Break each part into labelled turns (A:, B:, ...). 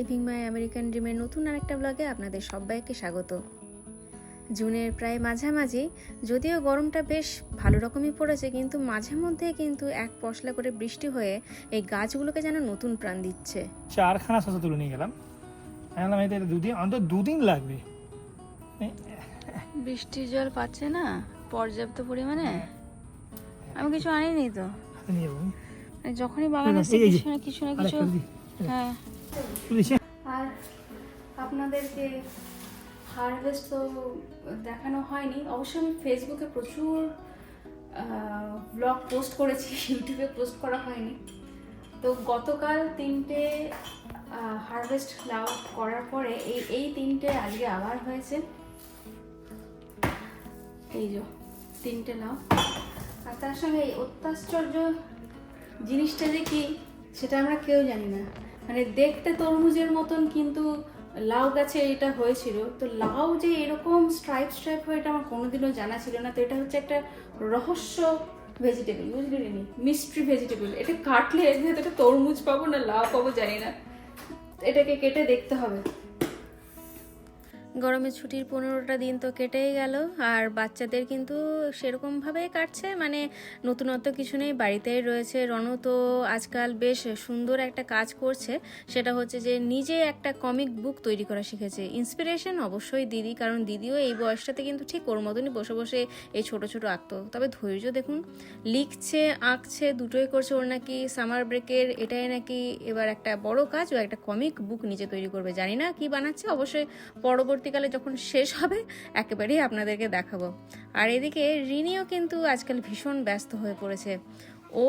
A: Leaving my American ড্রিমের নতুন আরেকটা ব্লগে আপনাদের সবাইকে স্বাগত। জুনের প্রায় মাঝামাঝি, যদিও গরমটা বেশ ভালো রকমই পড়েছে, কিন্তু মাঝে মধ্যে কিন্তু এক পশলা করে বৃষ্টি হয়ে এই গাছগুলোকে যেন নতুন প্রাণ দিচ্ছে।
B: 4খানা শসা তুলে নিয়ে গেলাম, এদের অন্তত দুদিন লাগবে।
A: বৃষ্টির জল পাচ্ছে না পর্যাপ্ত পরিমাণে। আমি কিছু আনিনি তো, যখনই বাগানে কিছু না কিছু। হ্যাঁ, আর আপনাদেরকে হারভেস্ট তো দেখানো হয়নি। অবশ্য আমি ফেসবুকে প্রচুর ব্লগ পোস্ট করেছি, ইউটিউবে পোস্ট করা হয়নি। তো গতকাল 3টে হারভেস্ট লাউ করার পরে এই 3টে আজকে আবার হয়েছে। এই যে 3টে লাউ, আর তার সঙ্গে এই অত্যাশ্চর্য জিনিসটা যে কি সেটা আমরা কেউ জানি না। মানে দেখতে তরমুজের মতন, কিন্তু লাউ গাছে এটা হয়েছিল। তো লাউ যে এরকম স্ট্রাইপ হয়ে, এটা আমার কোনোদিনও জানা ছিল না। তো এটা হচ্ছে একটা রহস্য ভেজিটেবল, বুঝলেন? Mystery vegetable. এটা কাটলে এর ভেতরে তরমুজ পাবো না লাউ পাবো জানি না, এটাকে কেটে দেখতে হবে। গরমের ছুটির 15টা দিন তো কেটেই গেল, আর বাচ্চাদের কিন্তু সেরকমভাবেই কাটছে। মানে নতুনত্ব কিছু নেই, বাড়িতেই রয়েছে। রনু তো আজকাল বেশ সুন্দর একটা কাজ করছে, সেটা হচ্ছে যে নিজে একটা কমিক বুক তৈরি করা শিখেছে। ইন্সপিরেশন অবশ্যই দিদি, কারণ দিদিও এই বয়সটাতে কিন্তু ঠিক ওর মতনই বসে বসে এই ছোট ছোট আঁকতো। তবে ধৈর্য দেখুন, লিখছে আঁকছে দুটোই করছে। ওর নাকি সামার ব্রেকের এটাই নাকি এবার একটা বড় কাজ, ও একটা কমিক বুক নিজে তৈরি করবে। জানি না কি বানাচ্ছে, অবশ্যই পরবর্তীকালে যখন শেষ হবে একেবারেই আপনাদেরকে দেখাবো। আর এদিকে রিনিও কিন্তু আজকাল ভীষণ ব্যস্ত হয়ে পড়েছে। ও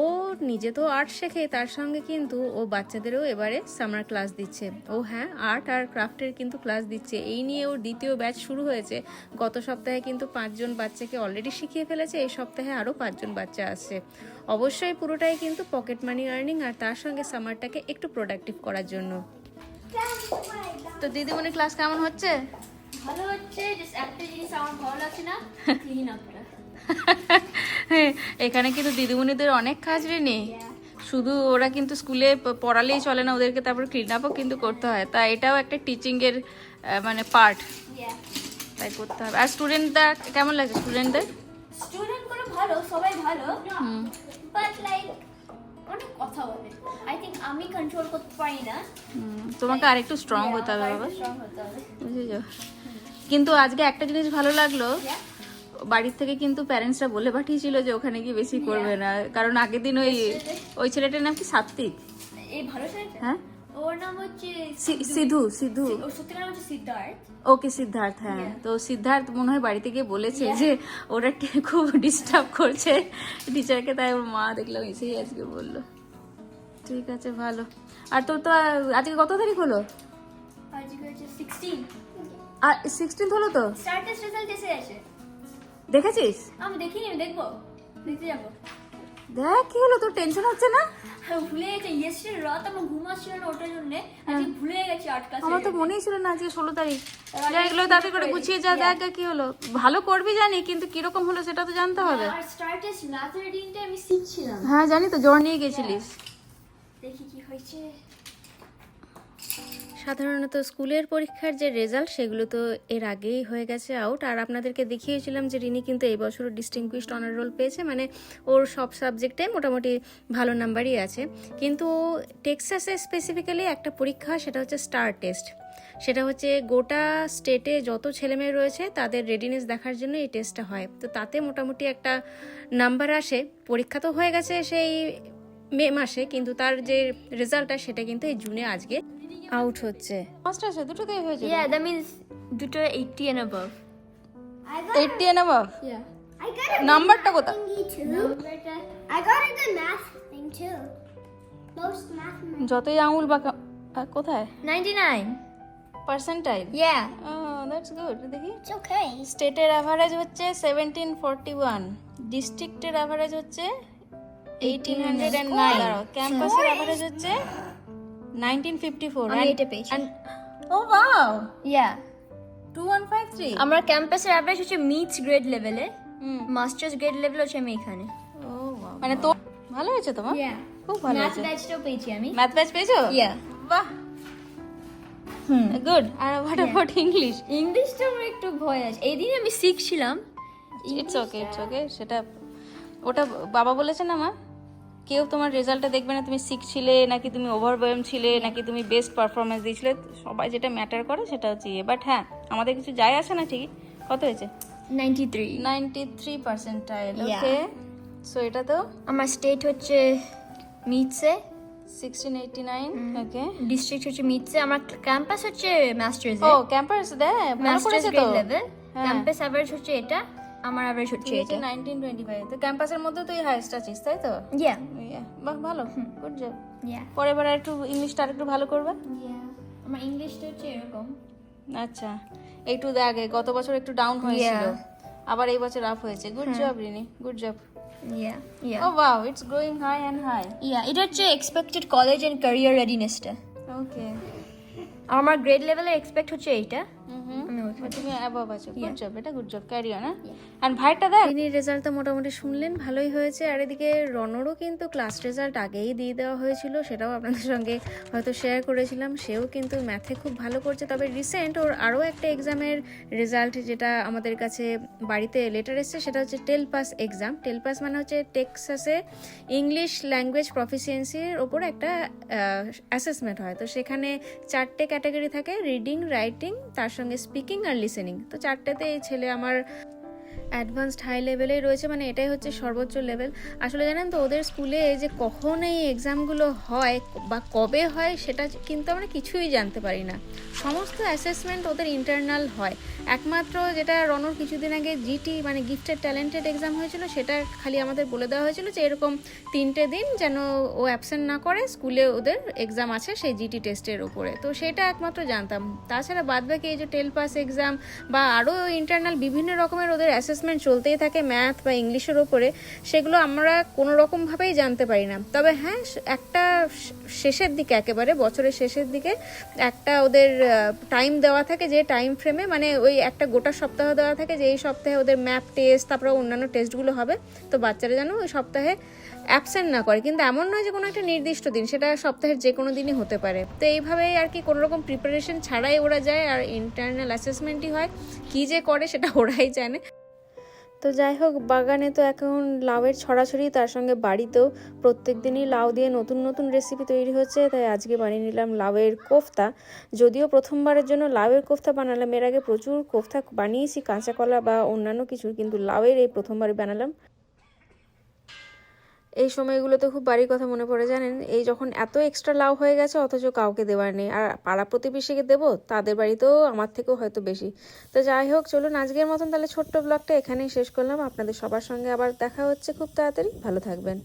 A: নিজে তো আর্ট শেখে, তার সঙ্গে কিন্তু ও বাচ্চাদেরও এবারে সামার ক্লাস দিচ্ছে। ও হ্যাঁ, আর্ট আর ক্রাফটের কিন্তু ক্লাস দিচ্ছে। এই নিয়ে ওর দ্বিতীয় ব্যাচ শুরু হয়েছে। গত সপ্তাহে কিন্তু 5 জন বাচ্চাকে অলরেডি শিখিয়ে ফেলেছে। এই সপ্তাহে আরও 5 জন বাচ্চা আসছে। অবশ্যই পুরোটাই কিন্তু পকেট মানি আর্নিং, আর তার সঙ্গে সামারটাকে একটু প্রোডাক্টিভ করার জন্য। তো দিদিমণি ক্লাস কেমন হচ্ছে?
C: ভালো হচ্ছে। জাস্ট একটা জিনিস আমার ভালো লাগছে না, ক্লিন আপটা।
A: এখানে কিন্তু দিদিমণিদের অনেক কাজ রে নেই, শুধু ওরা কিন্তু স্কুলে পড়ালেই চলে না, ওদেরকে তারপর ক্লিন আপও কিন্তু করতে হয়। তা এটাও একটা টিচিং এর মানে পার্ট, তাই করতে হবে। আর স্টুডেন্টরা কেমন লাগে? স্টুডেন্টদের
C: স্টুডেন্টগুলো ভালো, সবাই ভালো, বাট লাইক অনেক কথা বলে। আই থিঙ্ক আমি কন্ট্রোল করতে পারি না।
A: তোমাকে আরেকটু স্ট্রং হতে হবে বাবা,
C: স্ট্রং হতে হবে,
A: বুঝেছো? কিন্তু আজকে একটা জিনিস ভালো লাগলো, বাড়ির থেকে কিন্তু প্যারেন্টসরা বলে পাঠিয়েছিল যে ওখানে গিয়ে বেশি করবে না, কারণ আগের দিন ওই ছেলেটার নাম কি সাত্বিক?
C: এই ভালো ছেলেটা,
A: হ্যাঁ
C: ওর নাম হচ্ছে
A: সিধু।
C: ওর সত্যি নাম হচ্ছে সিদ্ধার্থ।
A: ওকে, সিদ্ধার্থ। হ্যাঁ, তো সিদ্ধার্থ মনে হয় বাড়ি থেকে বলেছে যে ওরা খুব ডিস্টার্ব করছে টিচারকে, তাই ওর মা দেখলাম এসেই আজকে বললো। ঠিক আছে, ভালো। আর তোর তো আজকে কত তারিখ হলো?
C: আজকে হচ্ছে 16।
A: আর 16 হলো তো?
C: স্টার টেস্ট রেজাল্ট এসে আছে,
A: দেখেছিস?
C: আমি দেখিনি, আমি দেখবো, দেখতে যাবো।
A: দেখ কি হলো, তোর টেনশন হচ্ছে না?
C: ভুলে গেছি, ইয়েস্টারডে রাত আমার ঘুম আসছিল না ওটার জন্য, আজকে ভুলে গেছি 8 ক্লাসে।
A: আমার তো মনেই ছিল না আজকে 16 তারিখ। যাই এগুলো তাড়াতাড়ি করে গুছিয়ে যা, দেখ কি হলো। ভালো করবি জানি, কিন্তু কিরকম হলো সেটা তো জানতে হবে।
C: আর স্টার টেস্ট ম্যাথ রিডিংটা আমি শিখছিলাম।
A: হ্যাঁ জানি তো, জ্বর নিয়ে গেছিলিস।
C: দেখি কি হয়েছে।
A: সাধারণত স্কুলের পরীক্ষার যে রেজাল্ট সেগুলো তো এর আগেই হয়ে গেছে আউট। আর আপনাদেরকে দেখিয়েছিলাম যে রিনি কিন্তু এই বছর ডিস্টিংগুইশড অনার রোল পেয়েছে, মানে ওর সব সাবজেক্টে মোটামুটি ভালো নাম্বারই আছে। কিন্তু টেক্সাসে স্পেসিফিক্যালি একটা পরীক্ষা, সেটা হচ্ছে স্টার টেস্ট। সেটা হচ্ছে গোটা স্টেটে যত ছেলেমেয়ে রয়েছে তাদের রেডিনেস দেখার জন্য এই টেস্টটা হয়। তো তাতে মোটামুটি একটা নাম্বার আসে। পরীক্ষা তো হয়ে গেছে সেই মে মাসে, কিন্তু তার যে রেজাল্টটা সেটা কিন্তু এই জুনে আজকে আউট হচ্ছে। ফার্স্ট আছে দুটোতেই হয়েছে।
C: Yeah, that means দুটো 80 and above.
A: 80 and above?
C: Yeah.
D: I got a
A: নাম্বারটা কোথা?
D: thingy too. I got a good math thing too. Most math.
A: যতই আঙুল বাঁকা কোথায়?
C: 99.
A: পার্সেন্টাইল?
C: Yeah.
A: That's good. দেখি
D: It's okay.
A: স্টেটের অ্যাভারেজ হচ্ছে 1741, ডিস্ট্রিক্টের অ্যাভারেজ হচ্ছে 1809, ক্যাম্পাসের অ্যাভারেজ হচ্ছে 1954।
C: আমি এটা পেয়েছি।
A: ও ওয়াও,
C: Yeah.
A: 2153।
C: আমার ক্যাম্পাসের অ্যাভারেজ হচ্ছে মিডস গ্রেড লেভেলে, মাস্টার্স গ্রেড লেভেল হচ্ছে আমি এখানে।
A: ও ওয়াও, মানে তো ভালো হয়েছে তোমার?
C: Yeah.
A: খুব ভালো
C: ম্যাথ
A: হয়েছে।
C: ব্যাচটাও পেয়েছি আমি।
A: ম্যাথ ব্যাচ পেয়েছো?
C: Yeah.
A: বাহ, গুড। আর হোয়াট অ্যাবাউট ইংলিশ?
C: ইংলিশটা আমার একটু ভয় আছে, এই দিন আমি শিখছিলাম।
A: ইটস ওকে, সেটা ওটা বাবা বলেছে না মা, কেউ তোমার রেজাল্টটা দেখবে না তুমি শিখছিলে নাকি তুমি ওভারওয়েলম ছিলে নাকি তুমি বেস্ট পারফরমেন্স দিয়েছিলে, সবাই যেটা ম্যাটার করে সেটা হচ্ছে বাট হ্যাঁ আমাদের কিছু যায় আসে না ঠিকই। কত হয়েছে?
C: 93।
A: 93%।
C: Yeah.
A: ওকে, সো এটা তো
C: আমার স্টেট হচ্ছে মিটসে,
A: 1689। ওকে,
C: ডিস্ট্রিক্ট হচ্ছে মিটসে, আমার ক্যাম্পাস হচ্ছে মাস্টার্স
A: ও ক্যাম্পাস দে ভালো
C: মাস্টার্স
A: করেছে তো।
C: Grade level.
A: হ্যাঁ।
C: ক্যাম্পাস অ্যাভারেজ হচ্ছে এটা, আমার অ্যাভারেজ হচ্ছে এটা।
A: 1925, তো ক্যাম্পাসের মধ্যে তুই হাইয়েস্ট আছিস তাই তো?
C: ইয়া
A: Yeah, বাহ ভালো, গুড জব।
C: ইয়া
A: পরের বার একটু ইংলিশটা আরেকটু ভালো করবে।
C: ইয়া আমার ইংলিশটা হচ্ছে এরকম।
A: আচ্ছা, একটু দেখ গত বছর একটু ডাউন হয়েছিল,
C: Yeah.
A: আবার এই বছর আপ হয়েছে। Good job Rini, good job.
C: Yeah yeah
A: oh wow, it's growing high and high.
C: Yeah এটা হচ্ছে এক্সপেক্টেড কলেজ এন্ড ক্যারিয়ার রেডিনেসটা।
A: ওকে,
C: আমার গ্রেড লেভেলে এক্সপেক্ট হচ্ছে এইটা। আমি ওখানে
A: তুমি অ্যাবভ আছো। Good
C: Yeah.
A: জব, এটা good job, carry on. And ভাইটা দেখ,
B: তিনি রেজাল্টটা মোটামুটি শুনলেন, ভালোই হয়েছে। আর এদিকে রনরও কিন্তু ক্লাস রেজাল্ট আগেই দিয়ে দেওয়া হয়েছিল, সেটাও আপনাদের সঙ্গে হয়তো শেয়ার করেছিলাম। সেও কিন্তু ম্যাথে খুব ভালো করছে। তবে রিসেন্ট ওর আরও একটা এক্সামের রেজাল্ট যেটা আমাদের কাছে বাড়িতে লেটার এসছে, সেটা হচ্ছে টেল পাস এক্সাম। টেল পাস মানে হচ্ছে টেক্সাসে ইংলিশ ল্যাঙ্গুয়েজ প্রফিসিয়েন্সির ওপর একটা অ্যাসেসমেন্ট হয়। তো সেখানে 4টে ক্যাটাগরি থাকে, রিডিং, রাইটিং, তার সঙ্গে স্পিকিং আর লিসেনিং। তো 4টেতে এই ছেলে আমার অ্যাডভান্সড হাই লেভেলেই রয়েছে, মানে এটাই হচ্ছে সর্বোচ্চ লেভেল। আসলে জানেন তো ওদের স্কুলে যে কখন এই এক্সামগুলো হয় বা কবে হয় সেটা কিন্তু আমরা কিছুই জানতে পারি না। সমস্ত অ্যাসেসমেন্ট ওদের ইন্টারনাল হয়। একমাত্র যেটা রনর কিছুদিন আগে জিটি মানে গিফটেড ট্যালেন্টেড এক্সাম হয়েছিল, সেটা খালি আমাদের বলে দেওয়া হয়েছিল যে এরকম 3টে দিন যেন ও অ্যাবসেন্ট না করে, স্কুলে ওদের এক্সাম আছে সেই জিটি টেস্টের উপরে। তো সেটা একমাত্র জানতাম। তাছাড়া বাদবাকি এই যে টেল পাস এক্সাম বা আরও ইন্টারনাল বিভিন্ন রকমের ওদের অ্যাসেসমেন্ট চলতেই থাকে ম্যাথ বা ইংলিশের ওপরে, সেগুলো আমরা কোনো রকমভাবেই জানতে পারি না। তবে হ্যাঁ, একটা শেষের দিকে, একেবারে বছরের শেষের দিকে একটা ওদের টাইম দেওয়া থাকে, যে টাইম ফ্রেমে মানে ওই একটা গোটা সপ্তাহ দেওয়া থাকে যে এই সপ্তাহে ওদের ম্যাপ টেস্ট তারপরে অন্যান্য টেস্টগুলো হবে। তো বাচ্চারা যেন ওই সপ্তাহে অ্যাবসেন্ট না করে, কিন্তু এমন নয় যে কোনো একটা নির্দিষ্ট দিন, সেটা সপ্তাহের যে কোনো দিনই হতে পারে। তো এইভাবেই আর কি কোনো রকম প্রিপারেশন ছাড়াই ওরা যায়, আর ইন্টারনাল অ্যাসেসমেন্টই হয়। কী যে করে সেটা ওরাই জানে। তো যাই হোক, বাগানে তো এখন লাউয়ের ছড়াছড়ি, তার সঙ্গে বাড়িতেও প্রত্যেক দিনই লাউ দিয়ে নতুন নতুন রেসিপি তৈরি হচ্ছে। তাই আজকে বানিয়ে নিলাম লাউয়ের কোফতা। যদিও প্রথমবারের জন্য লাউয়ের কোফতা বানালাম, এর আগে প্রচুর কোফতা বানিয়েছি কাঁচা কলা বা অন্যান্য কিছু, কিন্তু লাউয়ের এই প্রথমবার বানালাম। এই সময়গুলোতে খুব বাড়ির কথা মনে পড়ে জানেন, এই যখন এত এক্সট্রা লাউ হয়ে গেছে অথচ কাউকে দেওয়ার নেই, আর পাড়া প্রতিবেশীকে দেবো, তাদের বাড়িতেও আমার থেকেও হয়তো বেশি। তো যাই হোক, চলুন আজকের মতন তাহলে ছোট্ট ব্লগটা এখানেই শেষ করলাম। আপনাদের সবার সঙ্গে আবার দেখা হচ্ছে খুব তাড়াতাড়ি। ভালো থাকবেন।